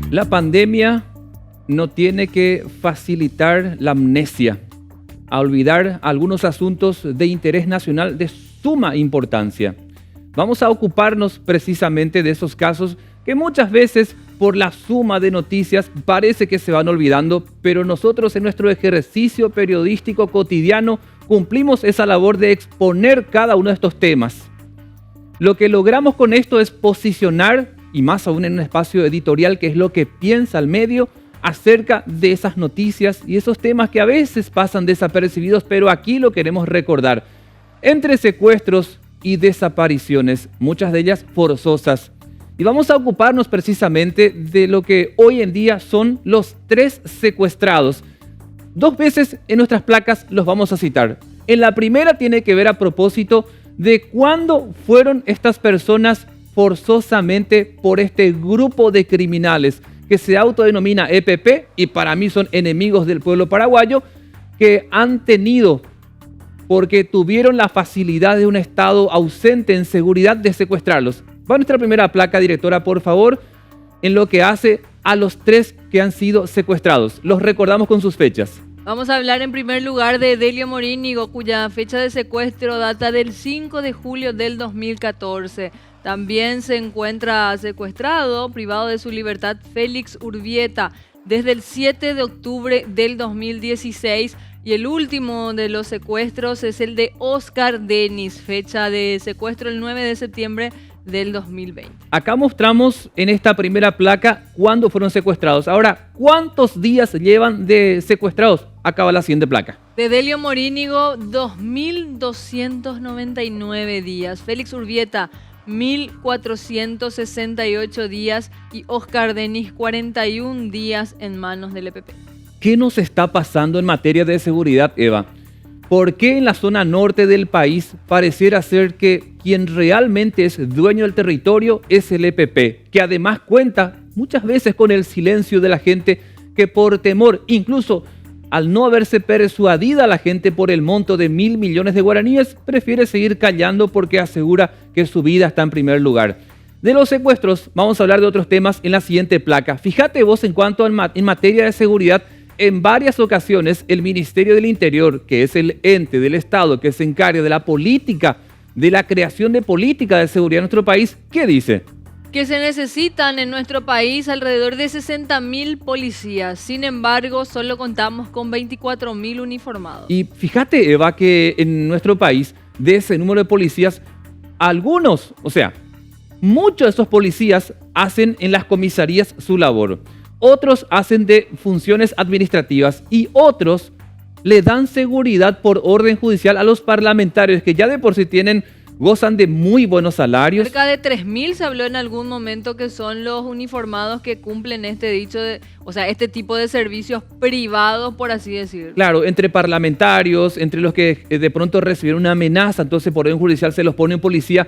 La pandemia no tiene que facilitar la amnesia, a olvidar algunos asuntos de interés nacional de suma importancia. Vamos a ocuparnos precisamente de esos casos que muchas veces por la suma de noticias parece que se van olvidando, pero nosotros en nuestro ejercicio periodístico cotidiano cumplimos esa labor de exponer cada uno de estos temas. Lo que logramos con esto es posicionar, y más aún en un espacio editorial, que es lo que piensa el medio acerca de esas noticias y esos temas que a veces pasan desapercibidos, pero aquí lo queremos recordar. Entre secuestros y desapariciones, muchas de ellas forzosas. Y vamos a ocuparnos precisamente de lo que hoy en día son los 3 secuestrados. 2 veces en nuestras placas los vamos a citar. En la primera tiene que ver a propósito de cuándo fueron estas personas forzosamente por este grupo de criminales que se autodenomina EPP y para mí son enemigos del pueblo paraguayo, que han tenido, porque tuvieron la facilidad de un Estado ausente en seguridad, de secuestrarlos. Va a nuestra primera placa, directora, por favor, en lo que hace a los 3 que han sido secuestrados. Los recordamos con sus fechas. Vamos a hablar en primer lugar de Delio Morínigo, cuya fecha de secuestro data del 5 de julio del 2014. También se encuentra secuestrado, privado de su libertad, Félix Urbieta, desde el 7 de octubre del 2016. Y el último de los secuestros es el de Oscar Denis, fecha de secuestro el 9 de septiembre del 2020. Acá mostramos en esta primera placa cuándo fueron secuestrados. Ahora, ¿cuántos días llevan de secuestrados? Acá va la siguiente placa. De Delio Morínigo, 2.299 días. Félix Urbieta, 1.468 días. Y Oscar Denis, 41 días en manos del EPP. ¿Qué nos está pasando en materia de seguridad, Eva? ¿Por qué en la zona norte del país pareciera ser que quien realmente es dueño del territorio es el EPP, que además cuenta muchas veces con el silencio de la gente, que por temor, incluso al no haberse persuadida a la gente por el monto de 1.000 millones de guaraníes, prefiere seguir callando porque asegura que su vida está en primer lugar? De los secuestros vamos a hablar de otros temas en la siguiente placa. Fíjate vos en cuanto en materia de seguridad. En varias ocasiones el Ministerio del Interior, que es el ente del Estado que se encarga de la política, de la creación de política de seguridad en nuestro país, ¿qué dice? Que se necesitan en nuestro país alrededor de 60.000 policías. Sin embargo, solo contamos con 24.000 uniformados. Y fíjate, Eva, que en nuestro país, de ese número de policías, algunos, muchos de esos policías hacen en las comisarías su labor. Otros hacen de funciones administrativas y otros le dan seguridad por orden judicial a los parlamentarios que ya de por sí gozan de muy buenos salarios. Cerca de 3.000 se habló en algún momento que son los uniformados que cumplen este tipo de servicios privados, por así decirlo. Claro, entre parlamentarios, entre los que de pronto recibieron una amenaza, entonces por orden judicial se los pone en policía.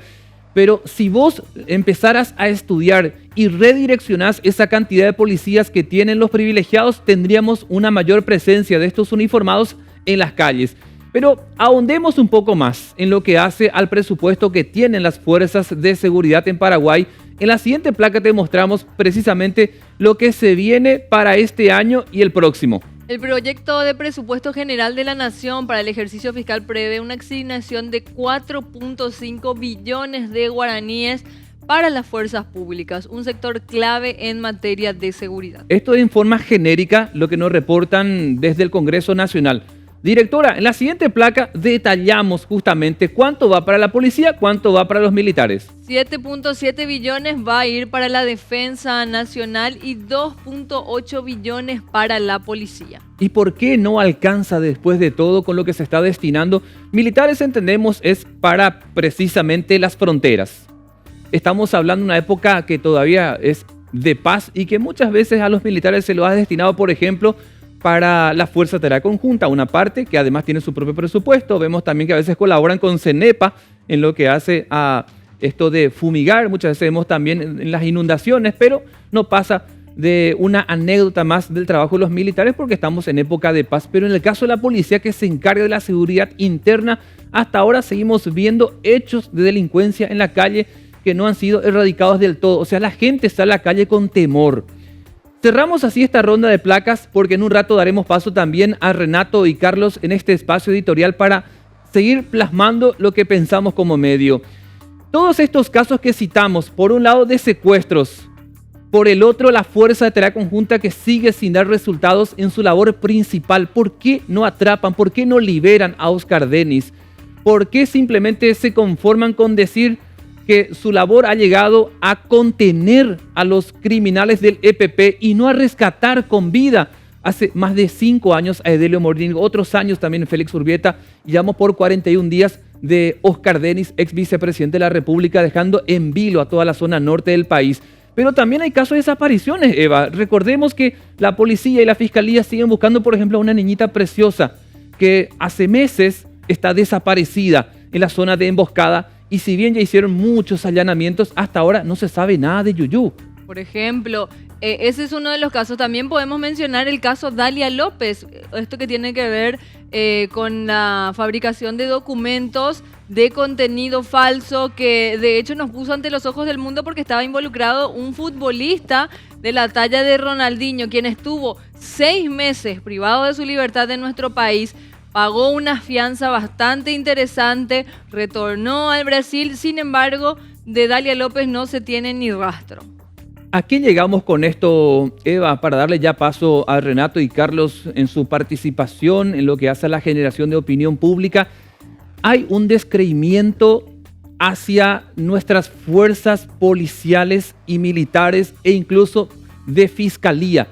Pero si vos empezaras a estudiar y redireccionás esa cantidad de policías que tienen los privilegiados, tendríamos una mayor presencia de estos uniformados en las calles. Pero ahondemos un poco más en lo que hace al presupuesto que tienen las fuerzas de seguridad en Paraguay. En la siguiente placa te mostramos precisamente lo que se viene para este año y el próximo. El proyecto de presupuesto general de la Nación para el ejercicio fiscal prevé una asignación de 4.5 billones de guaraníes para las fuerzas públicas, un sector clave en materia de seguridad. Esto es en forma genérica lo que nos reportan desde el Congreso Nacional. Directora, en la siguiente placa detallamos justamente cuánto va para la policía, cuánto va para los militares. 7.7 billones va a ir para la defensa nacional y 2.8 billones para la policía. ¿Y por qué no alcanza después de todo con lo que se está destinando? Militares, entendemos, es para precisamente las fronteras. Estamos hablando de una época que todavía es de paz y que muchas veces a los militares se lo ha destinado, por ejemplo, para la Fuerza de Tarea Conjunta, una parte que además tiene su propio presupuesto. Vemos también que a veces colaboran con CENEPA en lo que hace a esto de fumigar. Muchas veces vemos también en las inundaciones, pero no pasa de una anécdota más del trabajo de los militares porque estamos en época de paz. Pero en el caso de la policía, que se encarga de la seguridad interna, hasta ahora seguimos viendo hechos de delincuencia en la calle que no han sido erradicados del todo. O sea, la gente está en la calle con temor. Cerramos así esta ronda de placas porque en un rato daremos paso también a Renato y Carlos en este espacio editorial para seguir plasmando lo que pensamos como medio. Todos estos casos que citamos, por un lado de secuestros, por el otro la Fuerza de Tarea Conjunta que sigue sin dar resultados en su labor principal. ¿Por qué no atrapan? ¿Por qué no liberan a Oscar Dennis? ¿Por qué simplemente se conforman con decir que su labor ha llegado a contener a los criminales del EPP y no a rescatar con vida hace más de 5 años a Edelio Morínigo, otros años también Félix Urbieta, y llevamos por 41 días de Oscar Dennis, ex vicepresidente de la República, dejando en vilo a toda la zona norte del país? Pero también hay casos de desapariciones, Eva. Recordemos que la policía y la fiscalía siguen buscando, por ejemplo, a una niñita preciosa que hace meses está desaparecida en la zona de Emboscada, y si bien ya hicieron muchos allanamientos, hasta ahora no se sabe nada de Yuyu. Por ejemplo, ese es uno de los casos. También podemos mencionar el caso Dalia López, esto que tiene que ver con la fabricación de documentos de contenido falso, que de hecho nos puso ante los ojos del mundo porque estaba involucrado un futbolista de la talla de Ronaldinho, quien estuvo 6 meses privado de su libertad en nuestro país. Pagó una fianza bastante interesante, retornó al Brasil, sin embargo, de Dalia López no se tiene ni rastro. ¿A qué llegamos con esto, Eva? Para darle ya paso a Renato y Carlos en su participación en lo que hace a la generación de opinión pública. Hay un descreimiento hacia nuestras fuerzas policiales y militares e incluso de fiscalía.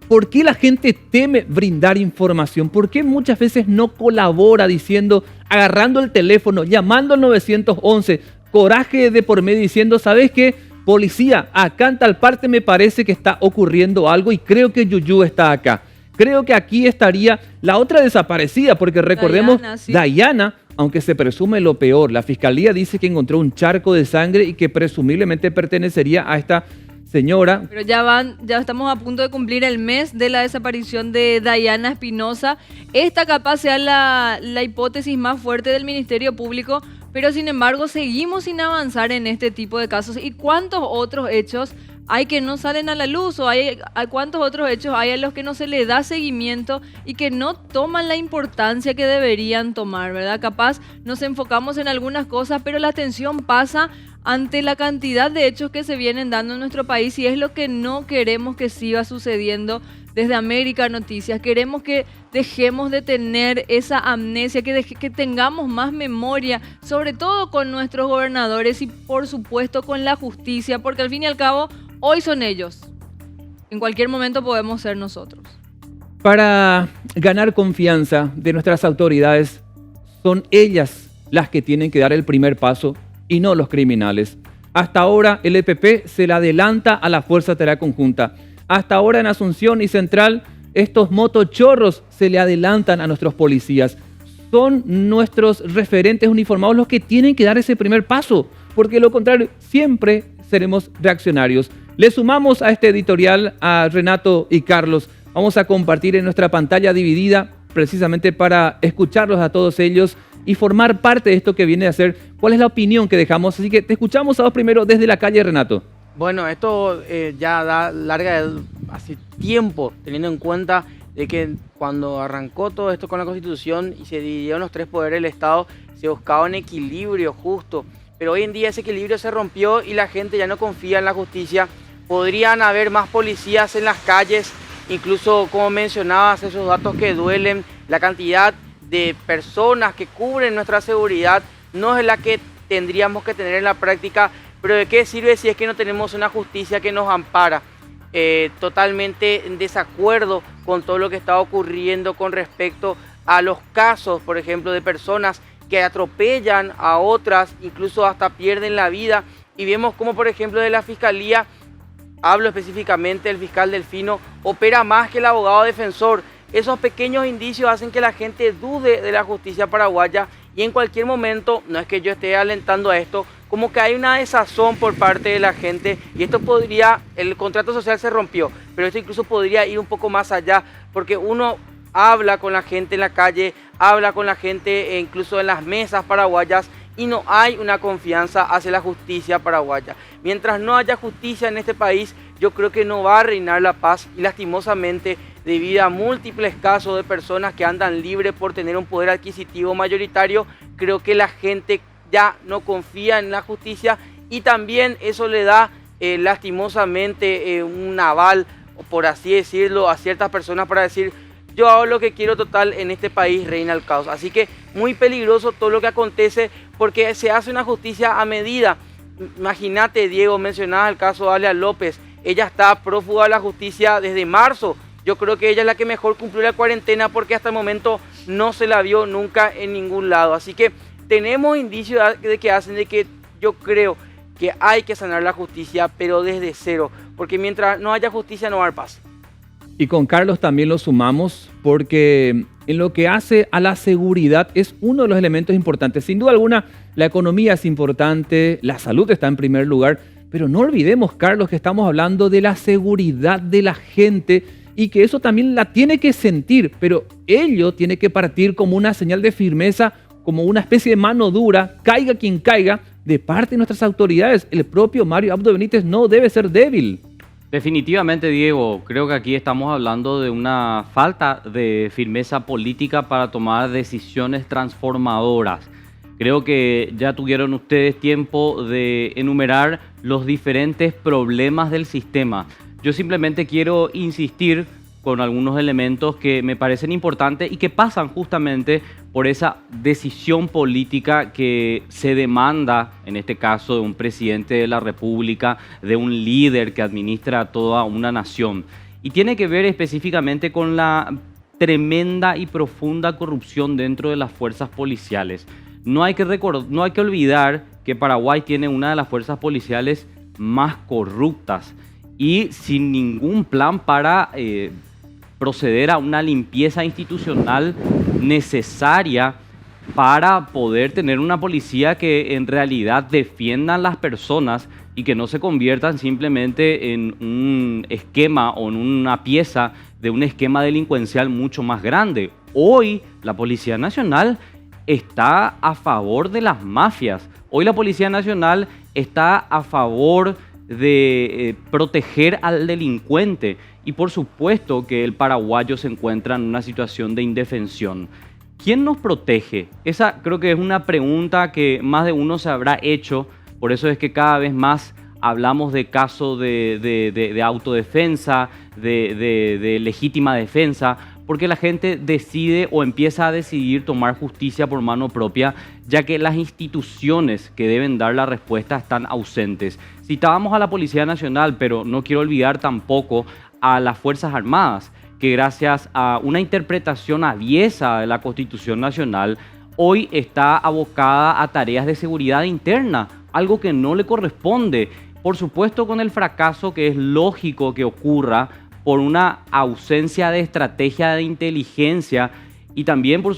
¿Por qué la gente teme brindar información? ¿Por qué muchas veces no colabora diciendo, agarrando el teléfono, llamando al 911, coraje de por medio diciendo, ¿sabes qué? Policía, acá en tal parte me parece que está ocurriendo algo y creo que Yuyu está acá. Creo que aquí estaría la otra desaparecida, porque recordemos, Dayana, sí. Dayana, aunque se presume lo peor, la fiscalía dice que encontró un charco de sangre y que presumiblemente pertenecería a esta señora. Pero ya estamos a punto de cumplir el mes de la desaparición de Dayana Espinosa. Esta capaz sea la hipótesis más fuerte del Ministerio Público, pero sin embargo seguimos sin avanzar en este tipo de casos. ¿Y cuántos otros hechos hay que no salen a la luz? ¿O hay cuántos otros hechos hay a los que no se le da seguimiento y que no toman la importancia que deberían tomar, ¿verdad? Capaz nos enfocamos en algunas cosas, pero la atención pasa ante la cantidad de hechos que se vienen dando en nuestro país, y es lo que no queremos que siga sucediendo desde América Noticias. Queremos que dejemos de tener esa amnesia, que tengamos más memoria, sobre todo con nuestros gobernadores y por supuesto con la justicia, porque al fin y al cabo hoy son ellos. En cualquier momento podemos ser nosotros. Para ganar confianza de nuestras autoridades, son ellas las que tienen que dar el primer paso y no los criminales. Hasta ahora el EPP se le adelanta a la Fuerza de Tarea Conjunta. Hasta ahora en Asunción y Central, estos motochorros se le adelantan a nuestros policías. Son nuestros referentes uniformados los que tienen que dar ese primer paso, porque de lo contrario siempre seremos reaccionarios. Le sumamos a este editorial a Renato y Carlos. Vamos a compartir en nuestra pantalla dividida precisamente para escucharlos a todos ellos y formar parte de esto que viene a ser. ¿Cuál es la opinión que dejamos? Así que te escuchamos a vos primero desde la calle, Renato. Bueno, esto ya da larga hace tiempo, teniendo en cuenta de que cuando arrancó todo esto con la Constitución y se dividieron los 3 poderes del Estado, se buscaba un equilibrio justo. Pero hoy en día ese equilibrio se rompió y la gente ya no confía en la justicia. Podrían haber más policías en las calles, incluso como mencionabas, esos datos que duelen, la cantidad de personas que cubren nuestra seguridad no es la que tendríamos que tener en la práctica. Pero ¿de qué sirve si es que no tenemos una justicia que nos ampara? Totalmente en desacuerdo con todo lo que está ocurriendo con respecto a los casos, por ejemplo, de personas que atropellan a otras, incluso hasta pierden la vida. Y vemos como, por ejemplo, de la Fiscalía, hablo específicamente del fiscal Delfino, opera más que el abogado defensor. Esos pequeños indicios hacen que la gente dude de la justicia paraguaya y en cualquier momento, no es que yo esté alentando a esto, como que hay una desazón por parte de la gente y esto podría, el contrato social se rompió, pero esto incluso podría ir un poco más allá, porque uno habla con la gente en la calle, habla con la gente incluso en las mesas paraguayas y no hay una confianza hacia la justicia paraguaya. Mientras no haya justicia en este país, yo creo que no va a reinar la paz y lastimosamente debido a múltiples casos de personas que andan libres por tener un poder adquisitivo mayoritario, creo que la gente ya no confía en la justicia y también eso le da lastimosamente un aval, por así decirlo, a ciertas personas para decir yo hago lo que quiero, total, en este país reina el caos. Así que muy peligroso todo lo que acontece porque se hace una justicia a medida. Imagínate, Diego, mencionabas el caso de Alia López, ella está prófuga de la justicia desde marzo. Yo creo que ella es la que mejor cumplió la cuarentena porque hasta el momento no se la vio nunca en ningún lado. Así que tenemos indicios de que hacen de que yo creo que hay que sanar la justicia, pero desde cero, porque mientras no haya justicia no va a haber paz. Y con Carlos también lo sumamos porque en lo que hace a la seguridad es uno de los elementos importantes. Sin duda alguna, la economía es importante, la salud está en primer lugar, pero no olvidemos, Carlos, que estamos hablando de la seguridad de la gente y que eso también la tiene que sentir, pero ello tiene que partir como una señal de firmeza, como una especie de mano dura, caiga quien caiga, de parte de nuestras autoridades. El propio Mario Abdo Benítez no debe ser débil. Definitivamente, Diego, creo que aquí estamos hablando de una falta de firmeza política para tomar decisiones transformadoras. Creo que ya tuvieron ustedes tiempo de enumerar los diferentes problemas del sistema. Yo simplemente quiero insistir con algunos elementos que me parecen importantes y que pasan justamente por esa decisión política que se demanda, en este caso, de un presidente de la República, de un líder que administra toda una nación. Y tiene que ver específicamente con la tremenda y profunda corrupción dentro de las fuerzas policiales. No hay que olvidar que Paraguay tiene una de las fuerzas policiales más corruptas y sin ningún plan para proceder a una limpieza institucional necesaria para poder tener una policía que en realidad defienda a las personas y que no se conviertan simplemente en un esquema o en una pieza de un esquema delincuencial mucho más grande. Hoy la Policía Nacional está a favor de las mafias. Hoy la Policía Nacional está a favor de proteger al delincuente y por supuesto que el paraguayo se encuentra en una situación de indefensión. ¿Quién nos protege? Esa creo que es una pregunta que más de uno se habrá hecho, por eso es que cada vez más hablamos de casos de autodefensa, de legítima defensa, porque la gente decide o empieza a decidir tomar justicia por mano propia, ya que las instituciones que deben dar la respuesta están ausentes. Citábamos a la Policía Nacional, pero no quiero olvidar tampoco a las Fuerzas Armadas, que gracias a una interpretación aviesa de la Constitución Nacional, hoy está abocada a tareas de seguridad interna, algo que no le corresponde. Por supuesto, con el fracaso que es lógico que ocurra por una ausencia de estrategia de inteligencia y también por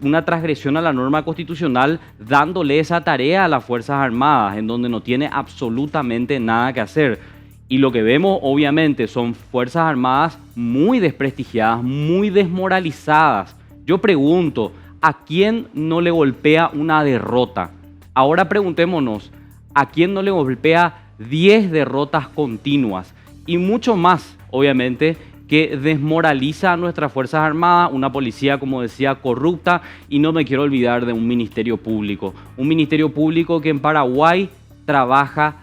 una transgresión a la norma constitucional, dándole esa tarea a las Fuerzas Armadas, en donde no tiene absolutamente nada que hacer. Y lo que vemos, obviamente, son Fuerzas Armadas muy desprestigiadas, muy desmoralizadas. Yo pregunto, ¿a quién no le golpea una derrota? Ahora preguntémonos, ¿a quién no le golpea 10 derrotas continuas? Y mucho más, obviamente, que desmoraliza a nuestras Fuerzas Armadas, una policía, como decía, corrupta, y no me quiero olvidar de un ministerio público. Un ministerio público que en Paraguay trabaja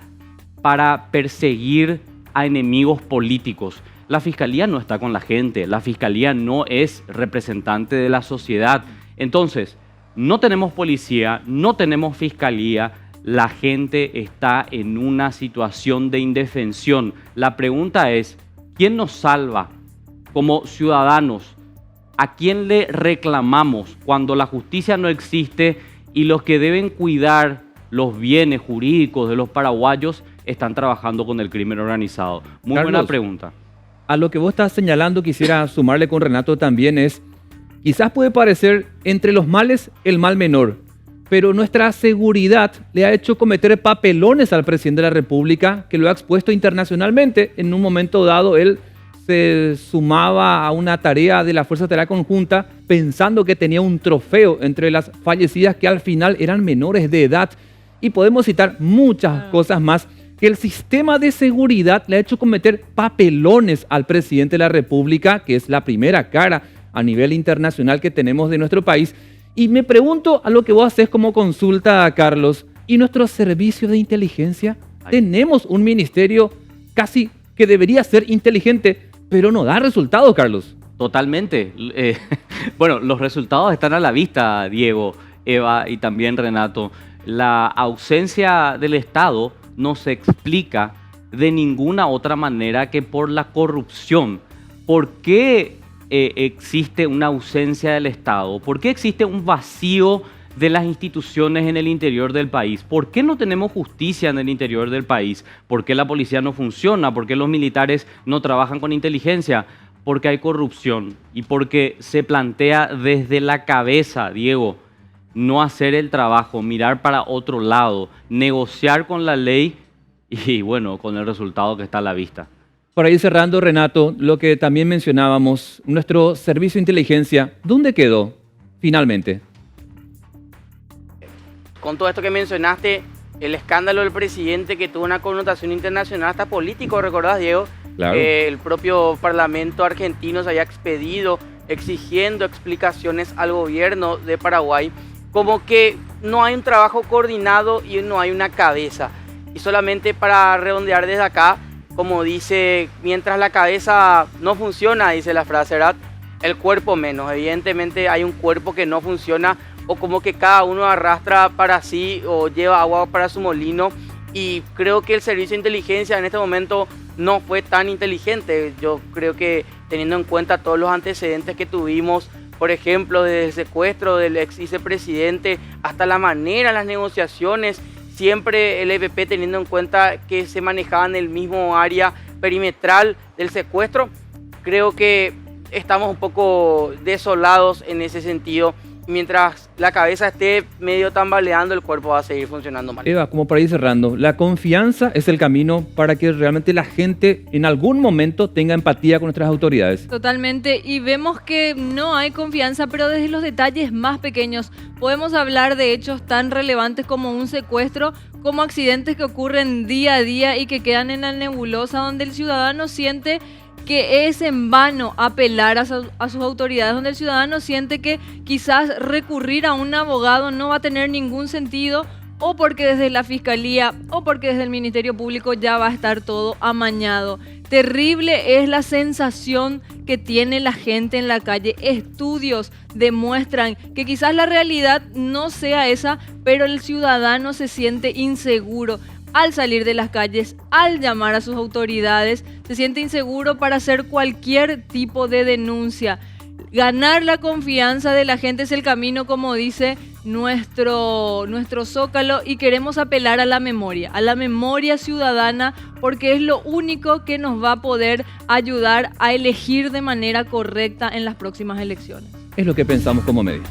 para perseguir a enemigos políticos. La Fiscalía no está con la gente, la Fiscalía no es representante de la sociedad. Entonces, no tenemos policía, no tenemos Fiscalía, la gente está en una situación de indefensión. La pregunta es, ¿quién nos salva como ciudadanos? ¿A quién le reclamamos cuando la justicia no existe y los que deben cuidar los bienes jurídicos de los paraguayos están trabajando con el crimen organizado? Muy Carlos, buena pregunta. A lo que vos estás señalando, quisiera sumarle con Renato también es, quizás puede parecer entre los males el mal menor, pero nuestra seguridad le ha hecho cometer papelones al presidente de la República, que lo ha expuesto internacionalmente. En un momento dado, él se sumaba a una tarea de la Fuerza Tarea Conjunta pensando que tenía un trofeo entre las fallecidas que al final eran menores de edad. Y podemos citar muchas cosas más que el sistema de seguridad le ha hecho cometer papelones al presidente de la República, que es la primera cara a nivel internacional que tenemos de nuestro país. Y me pregunto a lo que vos haces como consulta, Carlos, ¿y nuestro servicio de inteligencia? Tenemos un ministerio casi que debería ser inteligente, pero no da resultados, Carlos. Totalmente. Bueno, los resultados están a la vista, Diego, Eva y también Renato. La ausencia del Estado no se explica de ninguna otra manera que por la corrupción. ¿Por qué existe una ausencia del Estado? ¿Por qué existe un vacío de las instituciones en el interior del país? ¿Por qué no tenemos justicia en el interior del país? ¿Por qué la policía no funciona? ¿Por qué los militares no trabajan con inteligencia? Porque hay corrupción y porque se plantea desde la cabeza, Diego, no hacer el trabajo, mirar para otro lado, negociar con la ley y bueno, con el resultado que está a la vista. Para ir cerrando, Renato, lo que también mencionábamos, nuestro servicio de inteligencia, ¿dónde quedó finalmente? Con todo esto que mencionaste, el escándalo del presidente que tuvo una connotación internacional hasta político, ¿recordás, Diego? Claro. El propio Parlamento argentino se había expedido exigiendo explicaciones al gobierno de Paraguay, como que no hay un trabajo coordinado y no hay una cabeza. Y solamente para redondear desde acá, como dice, mientras la cabeza no funciona, dice la frase, ¿verdad? El cuerpo menos. Evidentemente hay un cuerpo que no funciona, o como que cada uno arrastra para sí o lleva agua para su molino. Y creo que el servicio de inteligencia en este momento no fue tan inteligente. Yo creo que teniendo en cuenta todos los antecedentes que tuvimos, por ejemplo, desde el secuestro del ex vicepresidente hasta la manera, las negociaciones, siempre el EPP teniendo en cuenta que se manejaba en el mismo área perimetral del secuestro, creo que estamos un poco desolados en ese sentido. Mientras la cabeza esté medio tambaleando, el cuerpo va a seguir funcionando mal. Eva, como para ir cerrando, la confianza es el camino para que realmente la gente en algún momento tenga empatía con nuestras autoridades. Totalmente, y vemos que no hay confianza, pero desde los detalles más pequeños podemos hablar de hechos tan relevantes como un secuestro, como accidentes que ocurren día a día y que quedan en la nebulosa, donde el ciudadano siente que es en vano apelar a sus autoridades, donde el ciudadano siente que quizás recurrir a un abogado no va a tener ningún sentido, o porque desde la Fiscalía o porque desde el Ministerio Público ya va a estar todo amañado. Terrible es la sensación que tiene la gente en la calle. Estudios demuestran que quizás la realidad no sea esa, pero el ciudadano se siente inseguro al salir de las calles, al llamar a sus autoridades, se siente inseguro para hacer cualquier tipo de denuncia. Ganar la confianza de la gente es el camino, como dice nuestro Zócalo, y queremos apelar a la memoria ciudadana, porque es lo único que nos va a poder ayudar a elegir de manera correcta en las próximas elecciones. Es lo que pensamos como medio.